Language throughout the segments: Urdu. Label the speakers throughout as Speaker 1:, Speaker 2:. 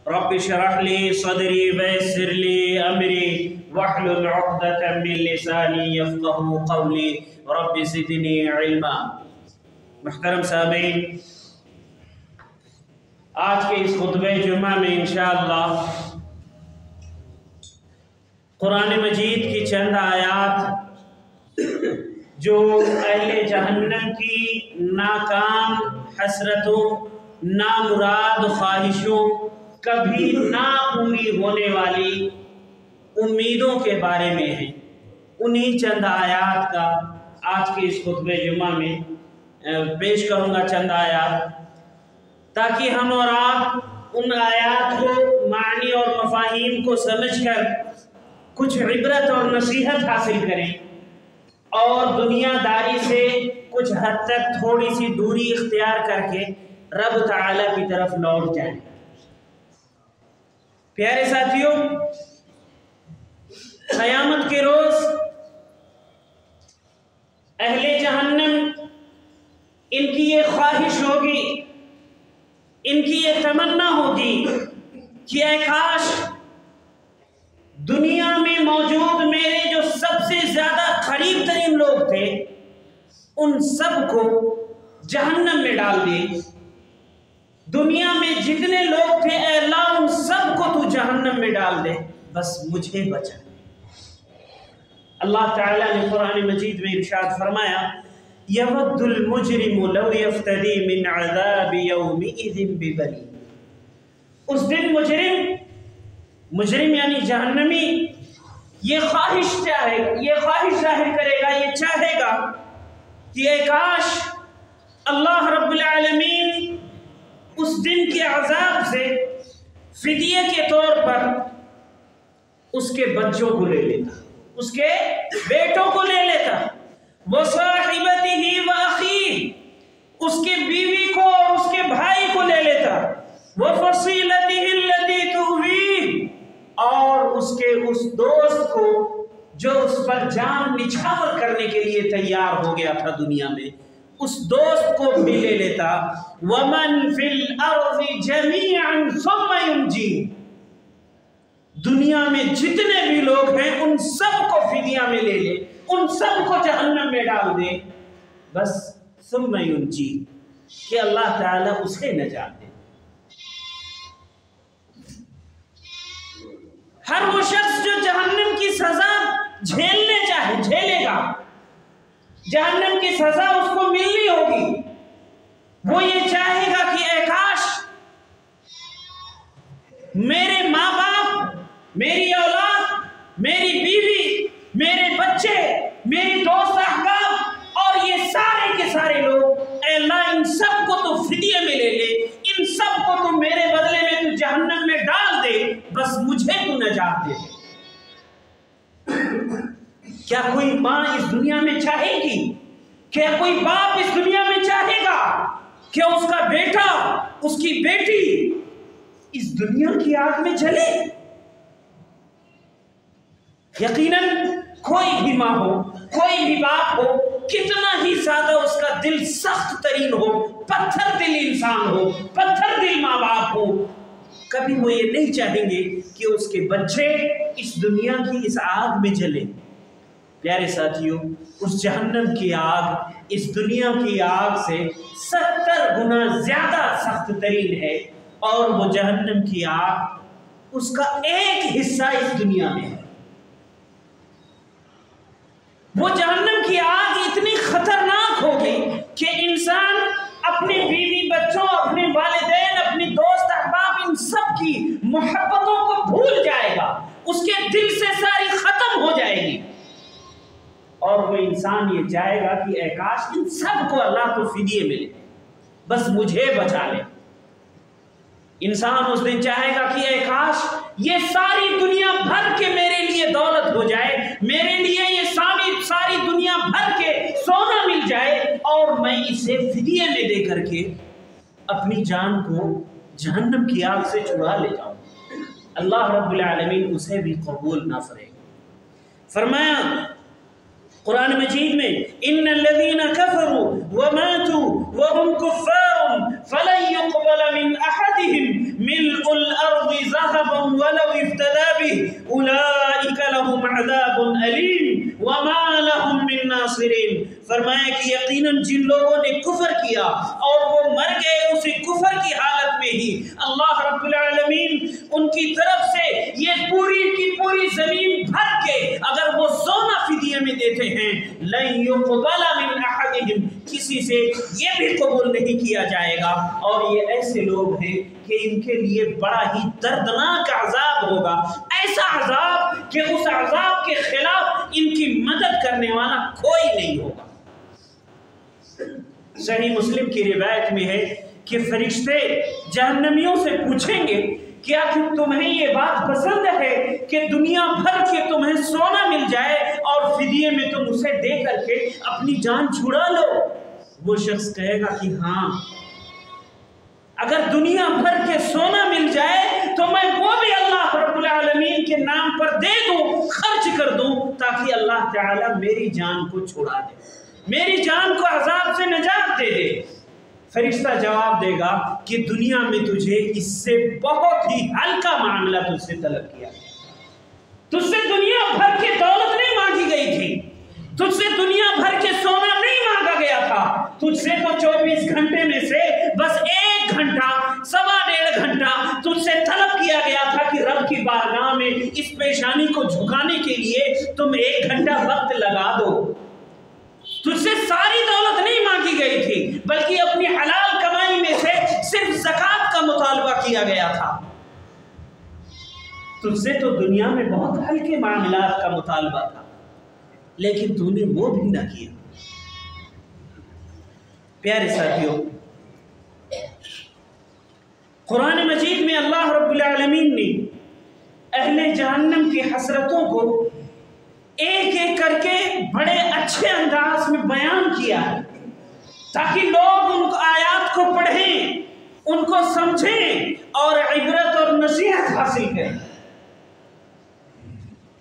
Speaker 1: رب اشرح لي صدري ويسر لي أمري واحلل عقدة من لساني يفقهوا قولي رب زدني علما۔ محترم سامعین، آج کے اس خطبہ جمعہ میں انشاءاللہ قرآن مجید کی چند آیات جو اہل جہنم کی ناکام حسرتوں، نامراد خواہشوں، کبھی نہ پوری ہونے والی امیدوں کے بارے میں ہیں، انہی چند آیات کا آج کے اس خطبہ جمعہ میں پیش کروں گا چند آیات، تاکہ ہم اور آپ ان آیات کو معنی اور مفاہیم کو سمجھ کر کچھ عبرت اور نصیحت حاصل کریں اور دنیا داری سے کچھ حد تک تھوڑی سی دوری اختیار کر کے رب تعالیٰ کی طرف لوٹ جائیں۔ پیارے ساتھیوں، قیامت کے روز اہل جہنم، ان کی یہ خواہش ہوگی، ان کی یہ تمنا ہوگی کہ اے کاش دنیا میں موجود میرے جو سب سے زیادہ قریب ترین لوگ تھے ان سب کو جہنم میں ڈال دے، دنیا میں جتنے لوگ تھے اے اللہ ان سب کو تو جہنم میں ڈال دے، بس مجھے بچا۔ اللہ تعالیٰ نے قرآن مجید میں ارشاد فرمایا، یود المجرم لو یفتدی من عذاب یومئذ ببنی۔ اس دن مجرم یعنی جہنمی یہ خواہش ظاہر کرے گا، یہ چاہے گا کہ اے کاش اللہ رب العالمین اس دن کے عذاب سے فدیے کے طور پر اس کے بچوں کو لے لیتا، اس کے بیٹوں کو لے لیتا، وَصَاحِبَتِهِ وَأَخِيهِ اس کے بیوی کو اور اس کے بھائی کو لے لیتا، وَفَصِيلَتِهِ الَّتِي تُؤْوِيهِ اور اس کے اس دوست کو جو اس پر جان نچھاور کرنے کے لیے تیار ہو گیا تھا دنیا میں، اس دوست کو بھی لے لیتا، وَمَنْ فِي الْأَرْضِ جَمِيعًا ثُمَّ يُنْجِيهِ دنیا میں جتنے بھی لوگ ہیں ان سب کو فدیہ میں لے لے، ان سب کو جہنم میں ڈال دے، بس ثم ینجی کہ اللہ تعالیٰ اسے نجات دے۔ ہر وہ شخص جو جہنم کی سزا جھیلے گا، جہنم کی سزا اس کو ملنی ہوگی، وہ یہ چاہے گا کہ اے کاش میرے ماں باپ، میری اولاد، میری بیوی، میرے بچے، میری دوست احباب اور یہ سارے کے سارے لوگ، اے اللہ ان سب کو تو فدیے میں لے لے، ان سب کو تو میرے بدلے میں تو جہنم میں ڈال دے، بس مجھے تو نجات دے۔ کیا کوئی ماں اس دنیا میں چاہے گی، کیا کوئی باپ اس دنیا میں چاہے گا کہ اس کا بیٹا، اس کی بیٹی اس دنیا کی آگ میں جلے؟ یقیناً کوئی بھی ماں ہو، کوئی بھی باپ ہو، کتنا ہی زیادہ اس کا دل سخت ترین ہو، پتھر دل انسان ہو، پتھر دل ماں باپ ہو، کبھی وہ یہ نہیں چاہیں گے کہ اس کے بچے اس دنیا کی اس آگ میں جلیں۔ پیارے ساتھیوں، اس جہنم کی آگ اس دنیا کی آگ سے 70 گنا زیادہ سخت ترین ہے، اور وہ جہنم کی آگ اس کا ایک حصہ اس دنیا میں ہے۔ وہ جہنم کی آگ اتنی خطرناک ہوگی کہ انسان اپنی بیوی بچوں، اپنے والدین، اپنی دوست احباب ان سب کی محبتوں کو بھول جائے گا، اس کے دل سے ساری ختم ہو جائے گی، اور وہ انسان یہ چاہے گا کہ اے کاش ان سب کو اللہ تو فدیے ملے، بس مجھے بچا لے۔ انسان اس دن چاہے گا کہ اے کاش یہ ساری دنیا بھر کے میرے لیے دولت ہو جائے، میرے لیے یہ ساری دنیا بھر کے سونا مل جائے، اور میں اسے فدیے میں دے کر کے اپنی جان کو جہنم کی آگ سے چھڑا لے جاؤں۔ اللہ رب العالمین اسے بھی قبول نہ کرے۔ فرمایا قرآن مجید میں، ان الذین کفروا وماتوا وهم کفار فلن يقبل من احدهم ملء الارض کیا اور وہ مر گئے اسی کفر کی حالت میں ہی، اللہ رب العالمین ان کی طرف سے یہ پوری کی پوری زمین بھر کے اگر وہ سونا فدیے میں دیتے ہیں، لن يقبل من احدهم، کسی سے یہ بھی قبول نہیں کیا جائے گا۔ اور یہ ایسے لوگ ہیں کہ ان کے لیے بڑا ہی دردناک عذاب ہوگا، ایسا عذاب کہ اس عذاب کے خلاف ان کی مدد کرنے والا کوئی نہیں ہوگا۔ صحیح مسلم کی روایت میں ہے کہ فرشتے جہنمیوں سے پوچھیں گے کیا کہ تمہیں یہ بات پسند ہے کہ دنیا بھر کے تمہیں سونا مل جائے اور فدیے میں تم اسے دے کر کے اپنی جان چھڑا لو؟ وہ شخص کہے گا کہ ہاں، اگر دنیا بھر کے سونا مل جائے تو میں وہ بھی اللہ رب العالمین کے نام پر دے دوں، خرچ کر دوں، تاکہ اللہ تعالی میری جان کو چھڑا دے، میری جان کو عذاب سے نجات دے دے۔ فرشتہ جواب دے گا کہ دنیا میں تجھے اس سے بہت ہی ہلکا معاملہ تجھ سے طلب کیا، تجھ سے دنیا بھر کی دولت نہیں مانگی گئی تھی، تجھ سے دنیا بھر کے سونا نہیں مانگا گیا تھا، تجھ سے تو 24 گھنٹے میں سے بس 1 گھنٹہ 1.5 گھنٹہ تجھ سے طلب کیا گیا تھا کہ رب کی بارگاہ میں اس پیشانی کو جھکانے کے لیے تم 1 گھنٹہ وقت لگا دو۔ تجھ سے ساری دولت نہیں مانگی گئی تھی، بلکہ اپنی حلال کمائی میں سے صرف زکوٰۃ کا مطالبہ کیا گیا تھا۔ تجھ سے تو دنیا میں بہت ہلکے معاملات کا مطالبہ تھا، لیکن تو نے وہ بھی نہ کیا۔ پیارے ساتھیوں، قرآن مجید میں اللہ رب العالمین نے اہل جہنم کی حسرتوں کو ایک ایک کر کے بڑے اچھے انداز میں بیان کیا ہے، تاکہ لوگ ان آیات کو پڑھیں، ان کو سمجھیں اور عبرت اور نصیحت حاصل کریں۔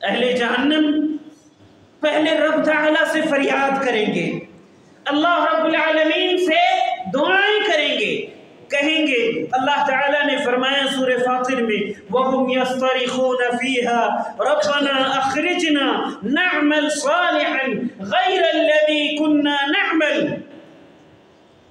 Speaker 1: اہل جہنم پہلے رب تعالیٰ سے فریاد کریں گے، اللہ رب العالمین سے دعائیں کریں گے، کہیں گے، اللہ تعالیٰ نے فرمایا سورہ فاطر میں وَهُمْ يَصْطَرِخُونَ فِيهَا رَبَّنَا أَخْرِجْنَا نَعْمَلْ صَالِحًا غَيْرَ الَّذِي كُنَّا نَعْمَلْ،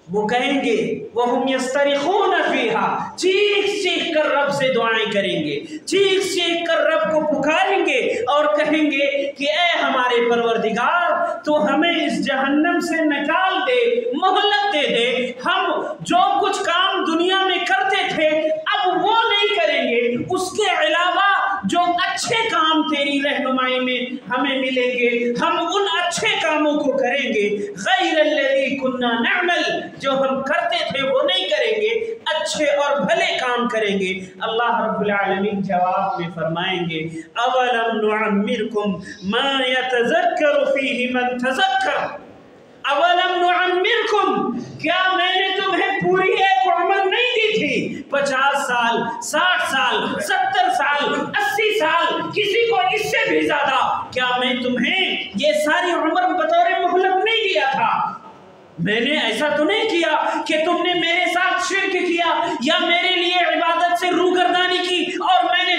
Speaker 1: وہ کہیں گے وَهُمْ يَصْطَرِخُونَ فِيهَا، چیخ چیخ کر رب سے دعائیں کریں گے، چیخ چیخ کر رب کو پکاریں گے اور کہیں گے کہ اے ہمارے پروردگار، تو ہمیں اس جہنم سے نکال دے، مہلت دے دے، ہم جو کچھ کام دنیا میں کرتے تھے اب وہ نہیں کریں گے، اس کے علاوہ جو اچھے کام تیری رہنمائی میں ہمیں ملیں گے ہم ان اچھے کاموں کو کریں گے، غیر الذی کنا نعمل، جو ہم کرتے تھے وہ نہیں کریں گے، اچھے اور بھلے کام کریں گے۔ اللہ رب العالمین جواب میں فرمائیں گے اولم نعمرکم ما یتذکر فیہ من تذکر، اولم نعمرکم، کیا میں نے تمہیں پوری ایک عمر نہیں دی تھی؟ 50 سال، 60 سال، 70 سال، 80 سال، کسی کو اس سے بھی زیادہ، کیا میں تمہیں یہ ساری عمر بطور مہلت نہیں دیا تھا؟ میں نے ایسا تو نہیں کیا کہ تم نے میرے ساتھ شرک کیا یا میرے لیے عبادت سے روگردانی کی اور میں نے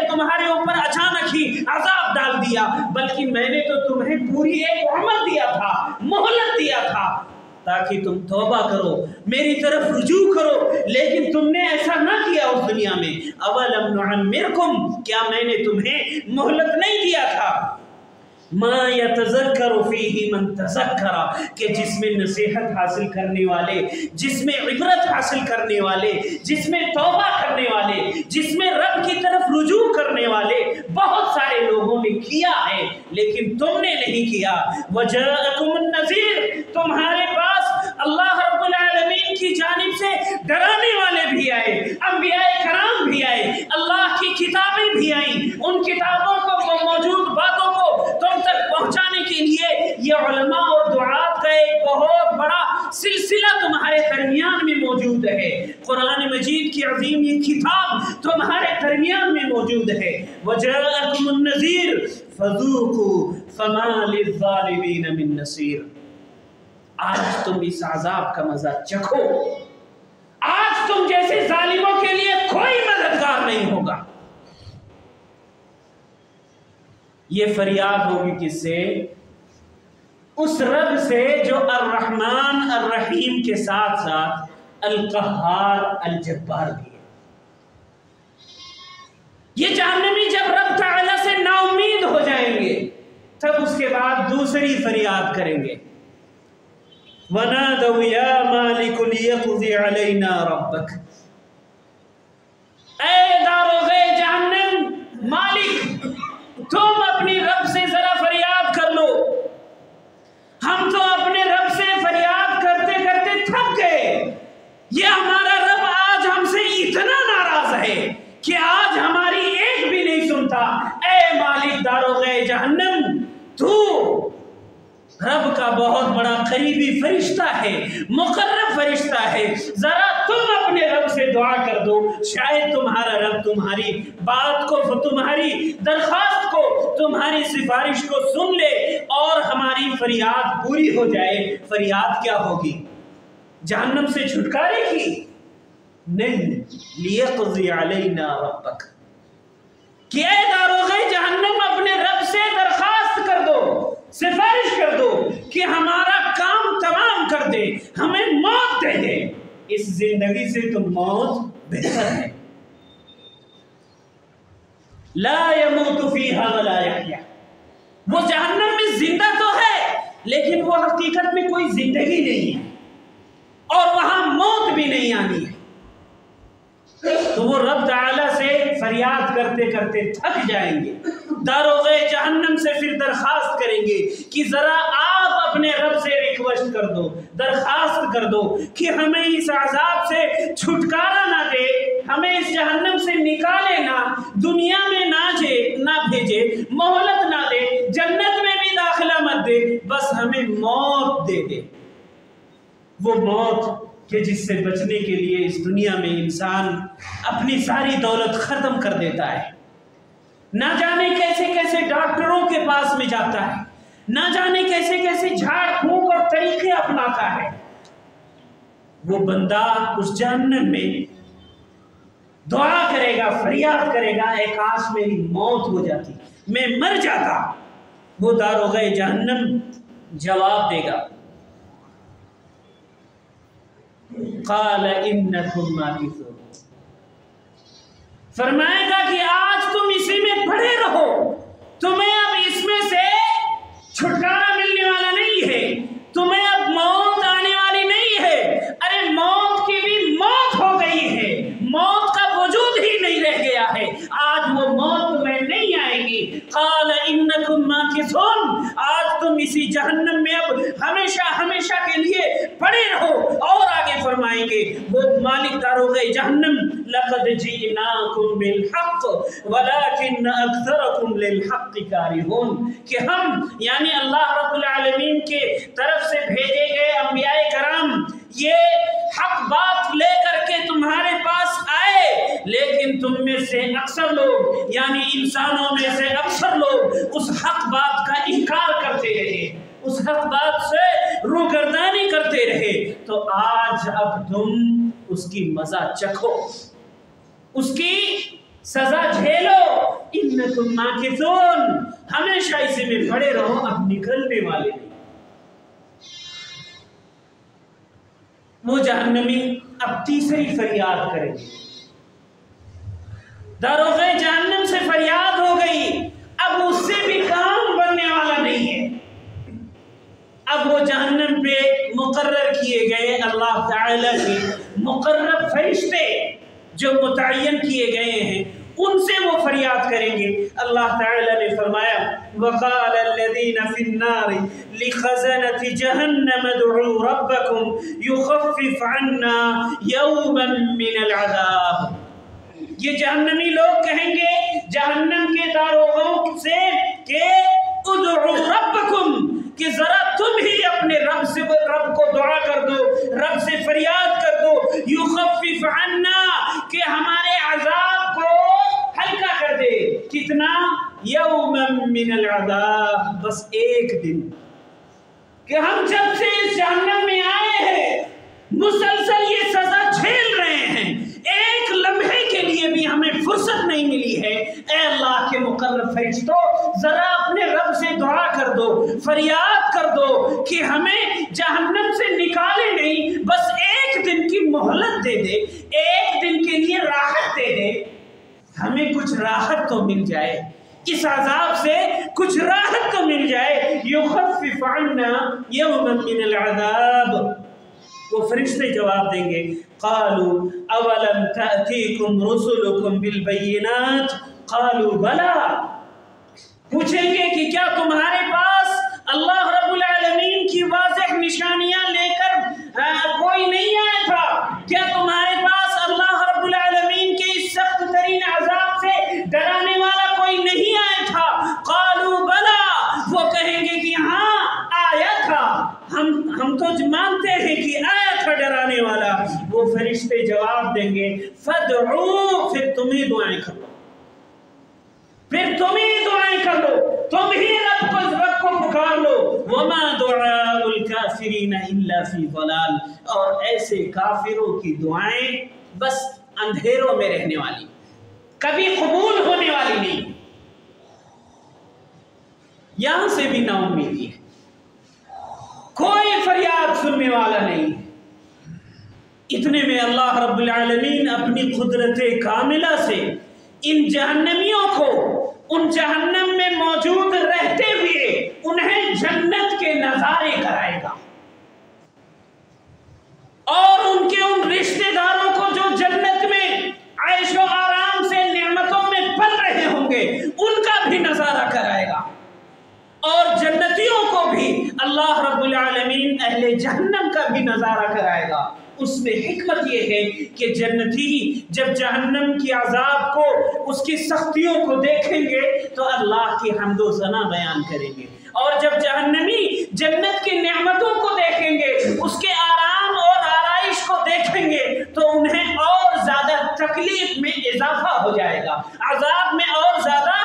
Speaker 1: تمہارے اوپر اچانک ہی عذاب ڈال دیا، بلکہ میں نے تو تمہیں پوری ایک عمر دیا تھا، مہلت دیا تھا تاکہ تم توبہ کرو، میری طرف رجوع کرو، لیکن تم نے ایسا نہ کیا اس دنیا میں۔ اولم نعمرکم، کیا میں نے تمہیں مہلت نہیں دیا تھا؟ ما یتذکر فیہ من تذکر، کہ جس میں نصیحت حاصل کرنے والے، جس میں عبرت حاصل کرنے والے، جس میں توبہ کرنے والے، جس میں رب کی طرف رجوع کرنے والے بہت سارے لوگوں نے کیا ہے، لیکن تم نے نہیں کیا۔ وجاءکم النذیر، تمہارے پاس اللہ رب العالمین کی جانب سے ڈرانے والے بھی آئے، انبیاء کرام بھی آئے، اللہ کی کتابیں بھی آئیں، ان کتابوں کو موجود باتوں کو تم تک پہنچانے کے لیے یہ علماء اور دعات کا ایک بہت بڑا سلسلہ تمہارے درمیان میں موجود ہے۔ قرآن مجید کی عظیم یہ کتاب تمہارے درمیان میں موجود ہے۔ وَجَاءَكُمُ النَّذِيرُ فَذُوقُوا فَمَا لِلظَّالِمِينَ مِن نَصِيرٍ، آج تم اس عذاب کا مزہ چکھو، آج تم جیسے ظالموں کے لیے کوئی مددگار نہیں ہوگا۔ یہ فریاد ہوگی کس سے؟ اس رب سے جو الرحمن الرحیم کے ساتھ ساتھ القہار الجبار بھی ہے۔ یہ جہنمی جب رب تعالی سے نا امید ہو جائیں گے تب اس کے بعد دوسری فریاد کریں گے، وَنَادَوْا يَا مَالِكُ لِيَقْضِ عَلَيْنَا رَبَّكَ، اے داروغ جہنم مالک تم اپنی رب سے ذرا فریاد کر لو، ہم تو اپنے رب سے فریاد کرتے کرتے تھک گئے، یہ ہمارا رب آج ہم سے اتنا ناراض ہے کہ آج ہماری ایک بھی نہیں سنتا۔ اے مالک داروغ جہنم، تو رب کا بہت بڑا قریبی فرشتہ ہے، مقرب فرشتہ ہے، ذرا تم اپنے رب سے دعا کر دو، شاید تمہارا رب تمہاری بات کو، تمہاری درخواست کو، تمہاری سفارش کو سن لے اور ہماری فریاد پوری ہو جائے۔ فریاد کیا ہوگی؟ جہنم سے چھٹکارے کی نہیں، لیقضی علینا ربک، کہ اے داروغ جہنم اپنے رب سے درخواست کر دو، سفارش کر دو کہ ہمارا کام تمام کر دے، ہمیں موت دے دے، اس زندگی سے تو موت بہتر ہے۔ لا يموت فیہا ولا یحیا، وہ جہنم میں زندہ تو ہے لیکن وہ حقیقت میں کوئی زندگی نہیں ہے اور وہاں موت بھی نہیں آنی ہے۔ تو وہ رب تعالیٰ سے فریاد کرتے کرتے تھک جائیں گے، داروغ جہنم سے پھر درخواست کریں گے کہ ذرا آپ اپنے رب سے ریکویسٹ کر دو، درخواست کر دو کہ ہمیں اس عذاب سے چھٹکارا نہ دے، ہمیں اس جہنم سے نکالے نہ، دنیا میں نہ بھیجے، مہلت نہ دے، جنت میں بھی داخلہ مت دے، بس ہمیں موت دے دے۔ وہ موت کہ جس سے بچنے کے لیے اس دنیا میں انسان اپنی ساری دولت ختم کر دیتا ہے، نہ جانے کیسے کیسے ڈاکٹروں کے پاس میں جاتا ہے، نہ جانے کیسے کیسے جھاڑ پھونک اور طریقے اپناتا ہے، وہ بندہ اس جہنم میں دعا کرے گا، فریاد کرے گا، اے کاش میری موت ہو جاتی، میں مر جاتا۔ وہ داروغ جہنم جواب دے گا، قال انکم ماکثون، فرمائے گا کہ آج تم اسی میں پڑے رہو، تمہیں اب اس میں سے چھٹکارا ملنے والا نہیں ہے، تمہیں اب موت آنے والی نہیں ہے۔ ارے موت کی بھی موت ہو گئی ہے، موت کا وجود ہی نہیں رہ گیا ہے، آج وہ موت تمہیں نہیں آئے گی۔ قال انکم ماکثون، آج تم اسی جہنم میں اب ہمیشہ ہمیشہ کے لیے پڑے رہو۔ اور آگے فرمائیں گے وہ مالک داروغ جہنم، لقد جئناکم بالحق ولکن اکثرکم للحق کارہون، کہ ہم یعنی اللہ رب العالمین کے طرف سے بھیجے گئے انبیاء کرام یہ حق بات لے کر کے تمہارے پاس آئے، لیکن تم میں سے اکثر لوگ یعنی انسانوں میں سے اکثر لوگ اس حق بات کا انکار کرتے رہے، اس حق بات سے روگردانی کرتے رہے۔ تو آج اب تم اس کی مزہ چکھو، اس کی سزا جھیلو۔ انکم ماکثون، ہمیشہ اسی میں پڑے رہو، اب نکلنے والے نہیں۔ وہ جہنمی اب تیسری فریاد کریں گے، داروغ جہنم سے فریاد ہو گئی، اب اس سے بھی کام بننے والا نہیں ہے۔ اب وہ جہنم پہ مقرر کیے گئے اللہ تعالیٰ کے مقرب فرشتے جو متعین کیے گئے ہیں، ان سے وہ فریاد کریں گے۔ اللہ تعالیٰ نے فرمایا وَقَالَ الَّذِينَ فِي النَّارِ لِخَزَنَةِ جَهَنَّمَ ادْعُوا رَبَّكُمْ يُخَفِّفْ عَنَّا يَوْمًا مِّنَ الْعَذَابِ، یہ جہنمی لوگ کہیں گے جہنم کے داروغوں سے کہ ادعوا ربکم، کہ ذرا تم ہی اپنے رب کو دعا کر دو، رب سے فریاد کر دو، یخفف عنا، کہ ہمارے عذاب کو ہلکا کر دے۔ کتنا؟ یوما من العذاب، بس ایک دن، کہ ہم جب سے اس جہنم میں آئے ہیں مسلسل یہ سزا جھیل رہے ہیں، ایک لمحے کے لیے بھی ہمیں فرصت نہیں ملی ہے۔ اے اللہ کے مقرب فرشتوں، ذرا اپنے رب سے دعا کر دو، فریاد کر دو کہ ہمیں جہنم سے نکالے نہیں، بس ایک دن کی مہلت دے دے، ایک دن کے لیے راحت دے دے، ہمیں کچھ راحت تو مل جائے، اس عذاب سے کچھ راحت تو مل جائے۔ یخفف عنا یوما من العذاب، وہ فرشتے جواب دیں گے، قالوا اولم تأتیکم رسلکم بالبینات قالوا بلا، پوچھیں گے کہ کیا تمہارے پاس اللہ رب العالمین کی واضح نشانیاں لے کر کوئی نہیں آیا تھا؟ کیا تمہارے پاس اللہ رب العالمین کے اس سخت ترین عذاب سے ڈرانے والا کوئی نہیں آیا تھا؟ قالوا بلا، وہ کہیں گے کہ ہاں آیا تھا، ہم تو مانتے ہیں کہ آیا تھا ڈرانے والا۔ وہ فرشتے جواب دیں گے فدعو، پھر تمہیں دعائیں کرو، پھر تمہیں دعائیں کر لو، تم ہی رب کو پکار لو۔ وما دعاء الکافرین الا فی ضلال، اور ایسے کافروں کی دعائیں بس اندھیروں میں رہنے والی، کبھی قبول ہونے والی نہیں۔ یہاں سے بھی نا امیدی ہے، کوئی فریاد سننے والا نہیں۔ اتنے میں اللہ رب العالمین اپنی قدرت کاملہ سے ان جہنمیوں کو ان جہنم میں موجود رہتے ہوئے انہیں جنت کے نظارے کرائے گا، اور ان کے ان رشتہ داروں کو جو جنت میں عیش و آرام سے نعمتوں میں پل رہے ہوں گے ان کا بھی نظارہ کرائے گا، اور جنتیوں کو بھی اللہ رب العالمین اہل جہنم کا بھی نظارہ کرائے گا۔ اس میں حکمت یہ ہے کہ جنتی جب جہنم کی عذاب کو، اس کی سختیوں کو دیکھیں گے تو اللہ کی حمد و ثنا بیان کریں گے، اور جب جہنمی جنت کی نعمتوں کو دیکھیں گے، اس کے آرام اور آرائش کو دیکھیں گے تو انہیں اور زیادہ تکلیف میں اضافہ ہو جائے گا، عذاب میں اور زیادہ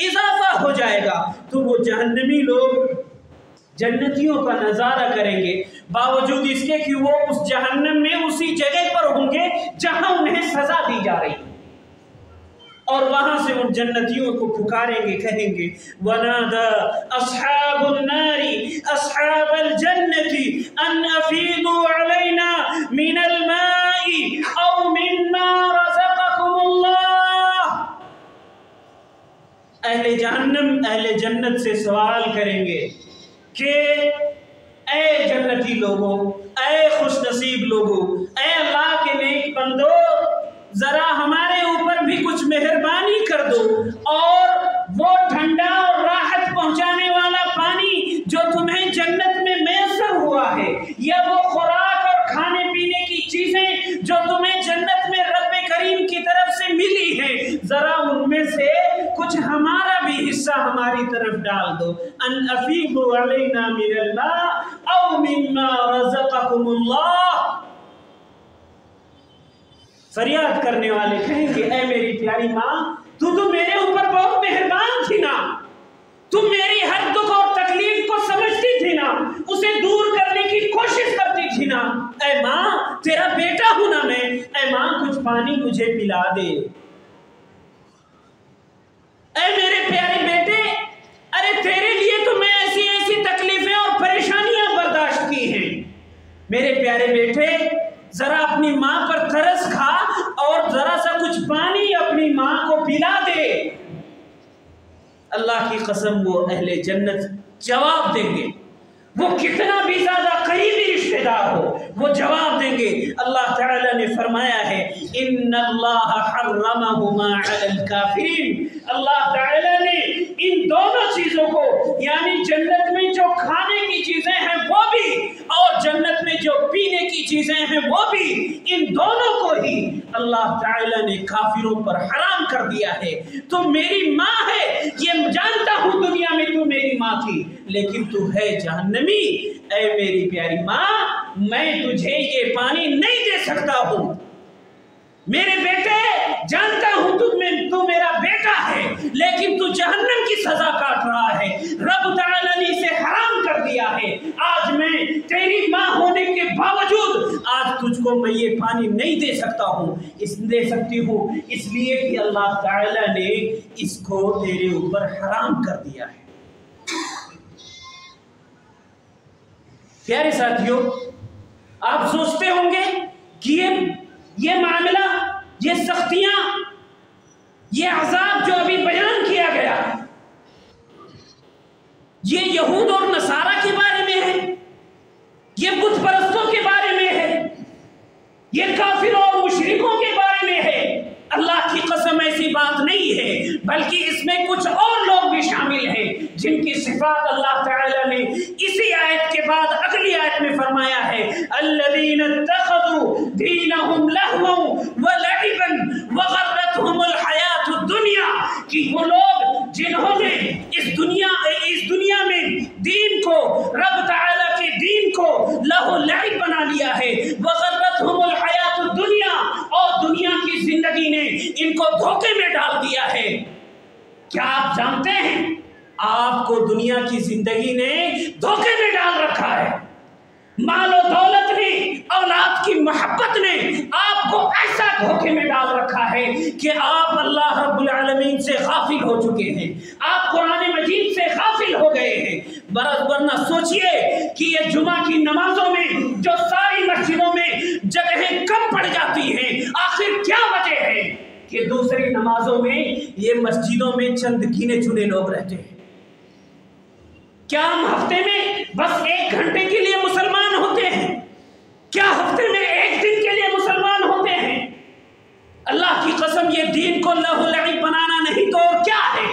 Speaker 1: اضافہ ہو جائے گا۔ تو وہ جہنمی لوگ جنتیوں کا نظارہ کریں گے، باوجود اس کے کہ وہ اس جہنم میں اسی جگہ پر ہوں گے جہاں انہیں سزا دی جا رہی، اور وہاں سے ان جنتیوں کو پکاریں گے، کہیں گے وَنَادَى أَصْحَابُ النَّارِ أَصْحَابَ الْجَنَّةِ أَنْ أَفِيضُوا عَلَيْنَا مِنَ الْمَاءِ أَوْ مِمَّا رَزَقَكُمُ اللَّهُ، اہل جہنم اہل جنت سے سوال کریں گے کہ اے جنتی لوگوں، اے خوش نصیب لوگوں، اے اللہ کے نیک بندو، ذرا ہمارے اوپر بھی کچھ مہربانی کر دو، اور وہ ٹھنڈا اور راحت پہنچانے والا پانی جو تمہیں جنت میں میسر ہوا ہے، یا وہ خوراک اور کھانے پینے کی چیزیں جو تمہیں جنت میں رب کریم کی طرف سے ملی ہیں، ذرا ان میں سے کچھ ہمارا بھی حصہ ہماری طرف ڈال دو۔ ان افیضوا علینا من الماء او مما رزقکم اللہ، فریاد کرنے والے کہیں گے اے میری پیاری ماں، تو میرے اوپر بہت مہربان تھی نا، تم میری ہر دکھ اور تکلیف کو سمجھتی تھی نا، اسے دور کرنے کی کوشش کرتی تھی نا، اے ماں تیرا بیٹا ہوں نا میں، اے ماں کچھ پانی مجھے پلا دے، اے میرے پیارے بیٹے، ارے تیرے لیے تو میں ایسی ایسی تکلیفیں اور پریشانیاں برداشت کی ہیں، میرے پیارے بیٹے ذرا اپنی ماں پر ترس کھا اور ذرا سا کچھ پانی اپنی ماں کو پلا دے۔ اللہ کی قسم وہ اہل جنت جواب دیں گے، وہ کتنا بھی زیادہ قریبی رشتہ دار ہو وہ جواب دیں گے۔ اللہ تعالیٰ نے فرمایا ہے ان اللہ حرمہما علی الکافرین، اللہ تعالیٰ نے ان دونوں چیزوں کو، یعنی جنت میں جو کھانے کی چیزیں ہیں وہ بھی اور جنت میں جو پینے کی چیزیں ہیں وہ بھی، ان دونوں کو ہی اللہ تعالیٰ نے کافروں پر حرام کر دیا ہے۔ تو میری ماں ہے، یہ جانتا ہوں دنیا میں تو میری ماں تھی، لیکن تو ہے جہنمی، اے میری پیاری ماں میں تجھے یہ پانی نہیں دے سکتا ہوں، میرے بیٹے جانتا ہوں تو میرا بیٹا ہے، لیکن تو جہنم کی سزا کاٹ رہا ہے، رب تعالیٰ نے اسے حرام کر دیا ہے، آج میں تیری ماں ہونے کے باوجود آج تجھ کو میں یہ پانی نہیں دے سکتا ہوں، دے سکتی ہوں، اس لیے کہ اللہ تعالیٰ نے اس کو تیرے اوپر حرام کر دیا ہے۔ پیارے ساتھیوں، آپ سوچتے ہوں گے کہ یہ معاملہ، یہ سختیاں، یہ عذاب جو ابھی بیان کیا گیا، یہ یہود اور نصارہ کے بارے میں ہے، یہ بت پرستوں کے بارے میں ہے، یہ کافروں اور مشرکوں کے بارے میں ہے۔ اللہ کی قسم ایسی بات نہیں ہے، بلکہ اس میں کچھ اور لوگ بھی شامل ہیں جن کی صفات اللہ تعالی نے اسی آیت کے بعد اگلی آیت میں فرمایا ہے، الذین اتخذوا دینہم لہوا ولعبا وغرتہم الحیات الدنیا، کہ وہ لوگ جنہوں نے اس دنیا میں دین کو، رب تعالی کے دین کو لہو لعب بنا لیا ہے، وغرتہم الحیات الدنیا، اور دنیا کی زندگی نے ان کو دھوکے میں ڈال دیا ہے۔ کیا آپ جانتے ہیں آپ کو دنیا کی زندگی نے دھوکے میں ڈال رکھا ہے؟ مال و دولت نے، اولاد کی محبت نے آپ کو ایسا دھوکے میں ڈال رکھا ہے کہ آپ اللہ رب العالمین سے غافل ہو چکے ہیں، آپ قرآن مجید سے غافل ہو گئے ہیں۔ ورنہ سوچئے کہ یہ جمعہ کی نمازوں میں جو ساری مسجدوں میں جگہیں کم پڑ جاتی ہیں، آخر کیا وجہ ہے کہ دوسری نمازوں میں یہ مسجدوں میں چند گنے چنے لوگ رہتے ہیں؟ کیا ہم ہفتے میں بس 1 گھنٹے کے لیے مسلمان ہوتے ہیں؟ کیا ہفتے میں 1 دن کے لیے مسلمان ہوتے ہیں؟ اللہ کی قسم، یہ دین کو لہو لعب بنانا نہیں تو اور کیا ہے؟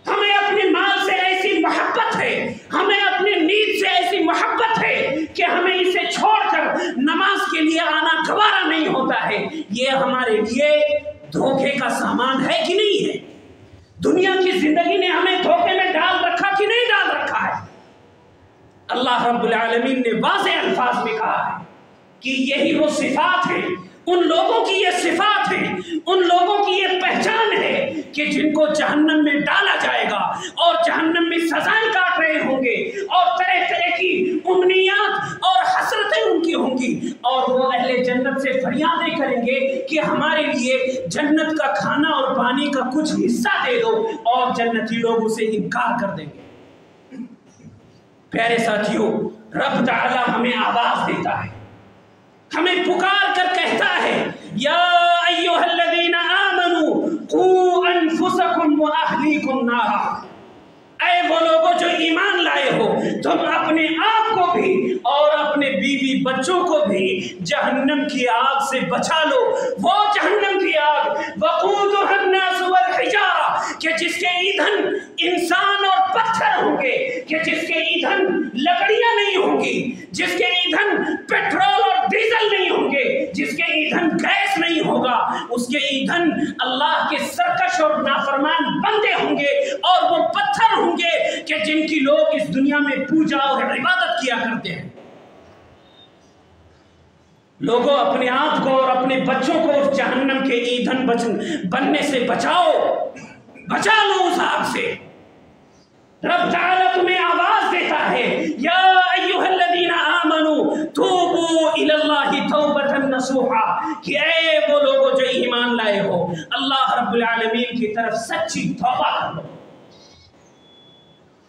Speaker 1: ہمیں اپنے مال سے ایسی محبت ہے، ہمیں اپنے نیند سے ایسی محبت ہے کہ ہمیں اسے چھوڑ کر نماز کے لیے آنا گوارا نہیں ہوتا ہے۔ یہ ہمارے لیے دھوکے کا سامان ہے کہ نہیں ہے؟ دنیا کی زندگی نے ہمیں دھوکے میں ڈال رکھا کہ نہیں ڈال رکھا ہے؟ اللہ رب العالمین نے واضح الفاظ میں کہا ہے کہ یہی وہ صفات ہیں، ان لوگوں کی یہ صفات ہے، ان لوگوں کی یہ پہچان ہے کہ جن کو جہنم میں ڈالا جائے گا اور جہنم میں سزائیں کاٹ رہے ہوں گے، اور طرح طرح کی امنیات اور حسرتیں ان کی ہوں گی، اور وہ اہل جنت سے فریادیں کریں گے کہ ہمارے لیے جنت کا کھانا اور پانی کا کچھ حصہ دے دو، اور جنتی لوگ اسے انکار کر دیں گے۔ پیارے ساتھیوں، رب تعالی ہمیں آواز دیتا ہے، ہمیں پکار کر کہتا ہے، یا ایھا الذین آمنوا قوا انفسکم واہلیکم نارا، اے وہ لوگوں جو ایمان لائے ہو، تم اپنے آپ کو بھی اور اپنے بیوی بچوں کو بھی جہنم کی آگ سے بچا لو۔ وہ جہنم کی آگ وقودھا الناس والحجارہ، کہ جس کے ایندھن انسان اور پتھر ہوں گے، کہ جس کے ایندھن لکڑیاں نہیں ہوں گی، جس کے ایندھن پیٹرول اور ڈیزل نہیں ہوں گے، جس کے ایندھن گیس نہیں ہوگا، اس کے ایندھن اللہ کے سرکش اور نافرمان بندے ہوں گے، اور وہ پتھر ہوں گے کہ جن کی لوگ اس دنیا میں پوجا اور عبادت کیا کرتے ہیں۔ لوگوں، اپنے آپ کو اور اپنے بچوں کو اس جہنم کے ایندھن بننے سے بچاؤ، بچا لو اس آگ سے۔ رب تعالیٰ تمہیں آواز دیتا ہے، یا ایھا الذین آمنوا توبوا الی اللہ توبۃ نصوحا، کہ اے وہ لوگوں جو ایمان لائے ہو، اللہ رب العالمین کی طرف سچی توبہ کر لو۔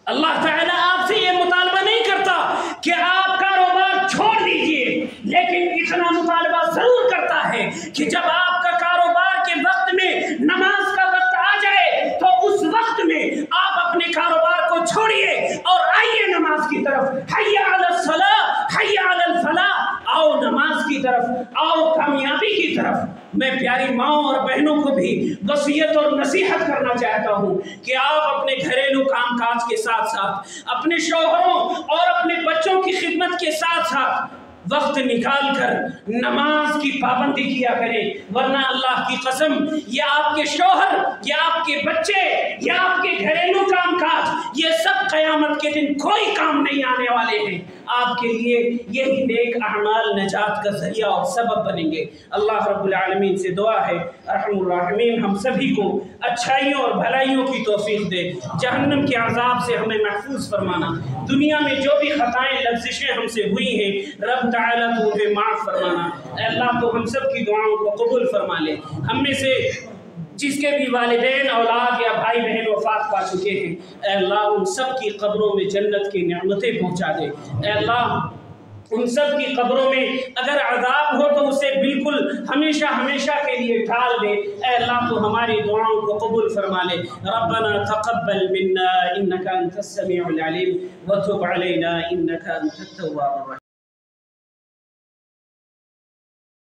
Speaker 1: اللہ تعالیٰ آپ سے یہ مطالبہ نہیں کرتا کہ آپ کاروبار چھوڑ دیجئے، لیکن اتنا مطالبہ ضرور کرتا ہے کہ جب آپ کا کاروبار کے وقت میں نماز کا وقت آ جائے تو اس وقت میں آپ اپنے کاروبار کو چھوڑیے اور آئیے نماز کی طرف۔ حی علی الصلاۃ، حی علی الفلاح، آؤ نماز کی طرف، آؤ کامیابی کی طرف۔ میں پیاری ماؤں اور بہنوں کو بھی وصیت اور نصیحت کرنا چاہتا ہوں کہ آپ اپنے گھریلو کام کاج کے ساتھ ساتھ اپنے شوہروں اور اپنے بچوں کی خدمت کے ساتھ ساتھ وقت نکال کر نماز کی پابندی کیا کریں، ورنہ اللہ کی قسم یہ آپ کے شوہر، یہ آپ کے بچے، یہ آپ کے گھریلو کام کاج، یہ سب قیامت کے دن کوئی کام نہیں آنے والے ہیں۔ آپ کے لیے یہی نیک اعمال نجات کا ذریعہ اور سبب بنیں گے۔ اللہ رب العالمین سے دعا ہے ارحم الراحمین ہم سبھی کو اچھائیوں اور بھلائیوں کی توفیق دے، جہنم کے عذاب سے ہمیں محفوظ فرمانا، دنیا میں جو بھی خطائیں لغزشیں ہم سے ہوئی ہیں رب تعالیٰ تو انہیں معاف فرمانا۔ اے اللہ تو ہم سب کی دعاؤں کو قبول فرما لے، ہم میں سے جس کے بھی والدین اولاد یا بھائی بہن وفات پا چکے ہیں، اے اللہ ان سب کی قبروں میں جنت کی نعمتیں پہنچا دے۔ اے اللہ ان سب کی قبروں میں اگر عذاب ہو تو اسے بالکل ہمیشہ ہمیشہ کے لیے ٹال دے۔ اے اللہ تو ہماری دعاؤں کو قبول فرما لے۔ ربنا تقبل منا انك انت السميع العليم وتب علينا انك انت التواب الرحيم۔